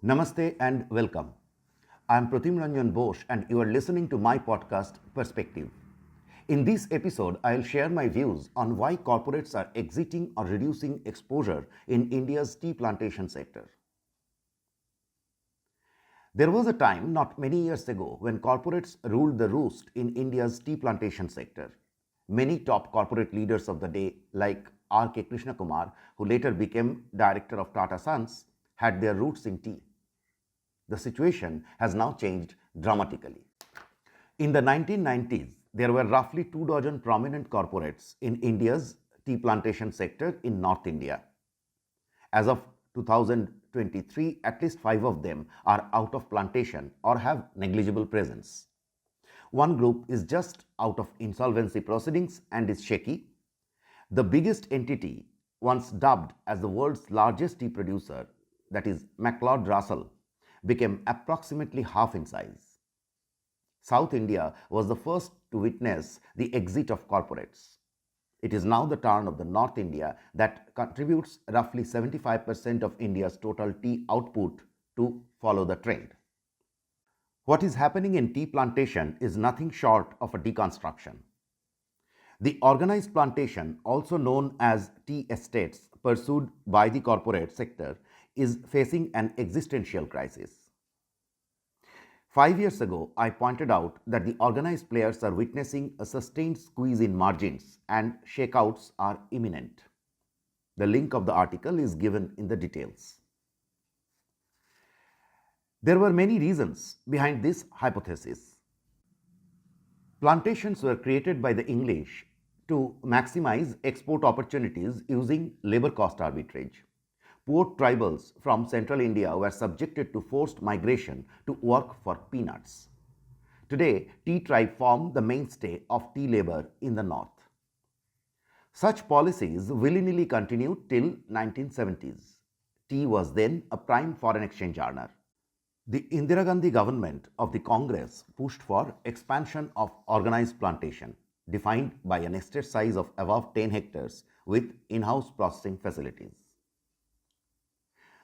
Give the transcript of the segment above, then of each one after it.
Namaste and welcome. I am Pratim Ranjan Bose and you are listening to my podcast Perspective. In this episode, I will share my views on why corporates are exiting or reducing exposure in India's tea plantation sector. There was a time not many years ago when corporates ruled the roost in India's tea plantation sector. Many top corporate leaders of the day, like R.K. Krishna Kumar, who later became director of Tata Sons, had their roots in tea. The situation has now changed dramatically. In the 1990s, there were roughly 2 dozen prominent corporates in India's tea plantation sector in North India. As of 2023, at least 5 of them are out of plantation or have negligible presence. One group is just out of insolvency proceedings and is shaky. The biggest entity, once dubbed as the world's largest tea producer, that is McLeod Russell, became approximately half in size. South India was the first to witness the exit of corporates. It is now the turn of the North India that contributes roughly 75% of India's total tea output to follow the trend. What is happening in tea plantation is nothing short of a deconstruction. The organized plantation, also known as tea estates pursued by the corporate sector, is facing an existential crisis. 5 years ago, I pointed out that the organized players are witnessing a sustained squeeze in margins and shakeouts are imminent. The link of the article is given in the details. There were many reasons behind this hypothesis. Plantations were created by the English to maximize export opportunities using labor cost arbitrage. Poor tribals from central India were subjected to forced migration to work for peanuts. Today, tea tribe form the mainstay of tea labor in the north. Such policies willy-nilly continued till 1970s. Tea was then a prime foreign exchange earner. The Indira Gandhi government of the Congress pushed for expansion of organized plantation, defined by an estate size of above 10 hectares with in-house processing facilities.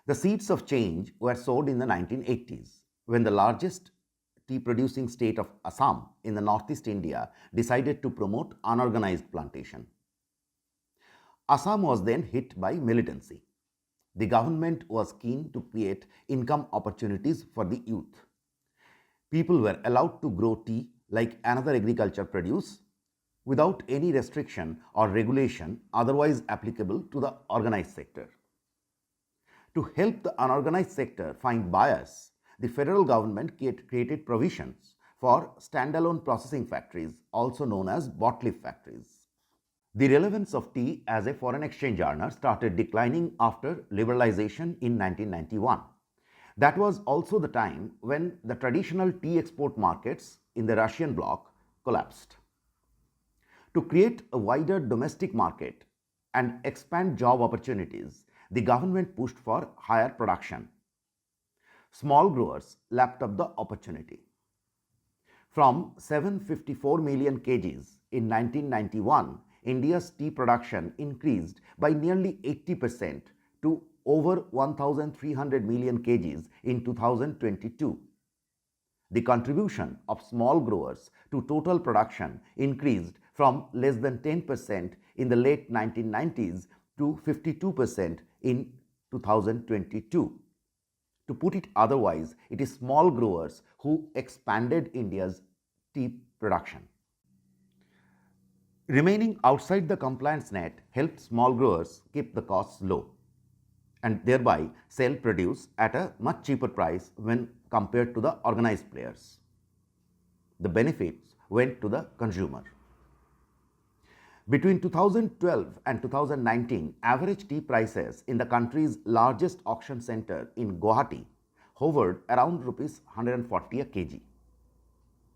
The seeds of change were sowed in the 1980s when the largest tea producing state of Assam in the northeast India decided to promote unorganized plantation. Assam was then hit by militancy. The government was keen to create income opportunities for the youth. People were allowed to grow tea like another agriculture produce without any restriction or regulation otherwise applicable to the organized sector. To help the unorganized sector find buyers, the federal government created provisions for standalone processing factories, also known as botleaf factories. The relevance of tea as a foreign exchange earner started declining after liberalization in 1991. That was also the time when the traditional tea export markets in the Russian bloc collapsed. To create a wider domestic market and expand job opportunities, the government pushed for higher production. Small growers lapped up the opportunity. From 754 million kgs in 1991, India's tea production increased by nearly 80% to over 1,300 million kgs in 2022. The contribution of small growers to total production increased from less than 10% in the late 1990s to 52% in 2022. To put it otherwise, it is small growers who expanded India's tea production. Remaining outside the compliance net helped small growers keep the costs low and thereby sell produce at a much cheaper price when compared to the organized players. The benefits went to the consumer. Between 2012 and 2019, average tea prices in the country's largest auction center in Guwahati hovered around Rs 140 a kg.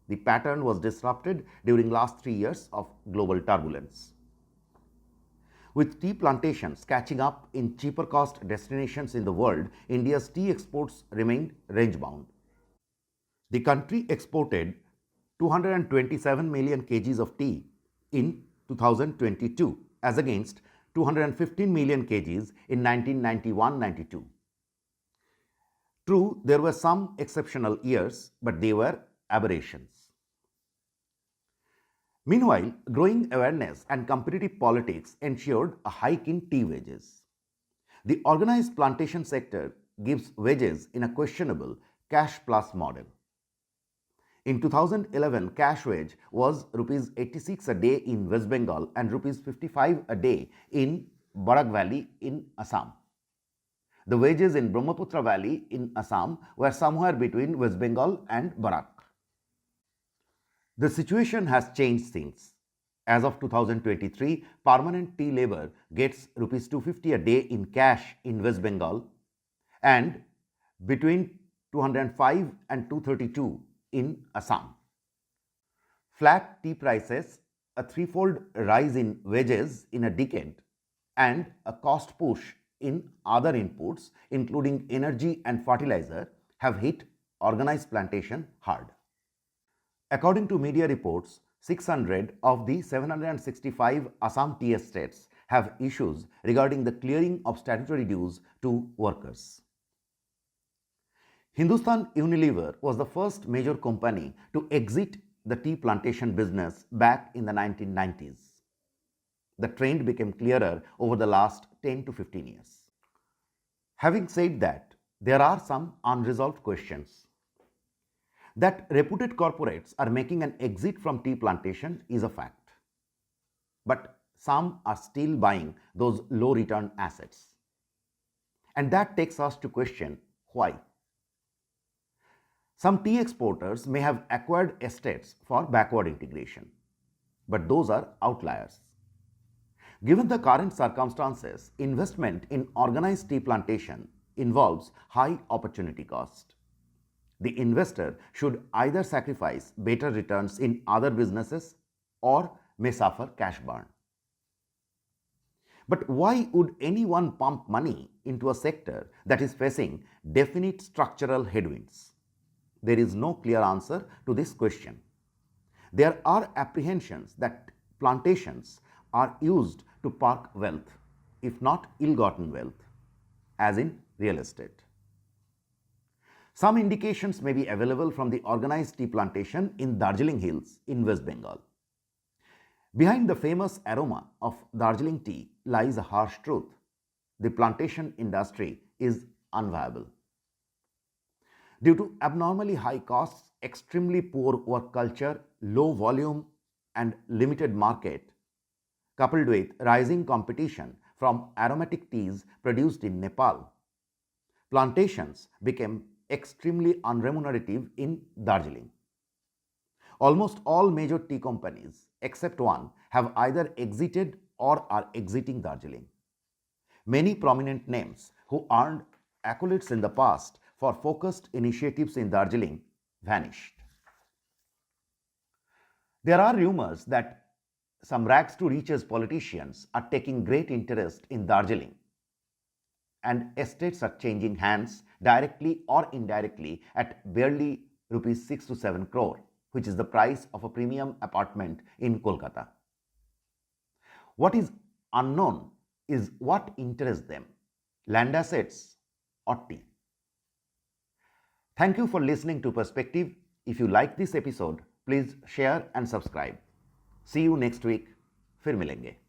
The pattern was disrupted during last 3 years of global turbulence. With tea plantations catching up in cheaper cost destinations in the world, India's tea exports remained range-bound. The country exported 227 million kgs of tea in 2022 as against 215 million kgs in 1991-92. True, there were some exceptional years, but they were aberrations. Meanwhile, growing awareness and competitive politics ensured a hike in tea wages. The organized plantation sector gives wages in a questionable cash plus model. In 2011, cash wage was Rs 86 a day in West Bengal and Rs 55 a day in Barak Valley in Assam. The wages in Brahmaputra Valley in Assam were somewhere between West Bengal and Barak. The situation has changed since. As of 2023, permanent tea labor gets Rs 250 a day in cash in West Bengal and between 205 and 232 in Assam. Flat tea prices, a threefold rise in wages in a decade, and a cost push in other inputs, including energy and fertilizer, have hit organized plantation hard. According to media reports, 600 of the 765 Assam tea estates have issues regarding the clearing of statutory dues to workers. Hindustan Unilever was the first major company to exit the tea plantation business back in the 1990s. The trend became clearer over the last 10 to 15 years. Having said that, there are some unresolved questions. That reputed corporates are making an exit from tea plantation is a fact. But some are still buying those low return assets. And that takes us to question why. Some tea exporters may have acquired estates for backward integration, but those are outliers. Given the current circumstances, investment in organized tea plantation involves high opportunity cost. The investor should either sacrifice better returns in other businesses or may suffer cash burn. But why would anyone pump money into a sector that is facing definite structural headwinds? There is no clear answer to this question. There are apprehensions that plantations are used to park wealth, if not ill-gotten wealth, as in real estate. Some indications may be available from the organized tea plantation in Darjeeling Hills in West Bengal. Behind the famous aroma of Darjeeling tea lies a harsh truth. The plantation industry is unviable. Due to abnormally high costs, extremely poor work culture, low volume and limited market, coupled with rising competition from aromatic teas produced in Nepal, plantations became extremely unremunerative in Darjeeling. Almost all major tea companies, except one, have either exited or are exiting Darjeeling. Many prominent names who earned accolades in the past for focused initiatives in Darjeeling vanished. There are rumors that some rags to riches politicians are taking great interest in Darjeeling, and estates are changing hands directly or indirectly at barely Rs 6 to 7 crore, which is the price of a premium apartment in Kolkata. What is unknown is what interests them, land assets or tea. Thank you for listening to Perspective. If you like this episode, please share and subscribe. See you next week. फिर मिलेंगे.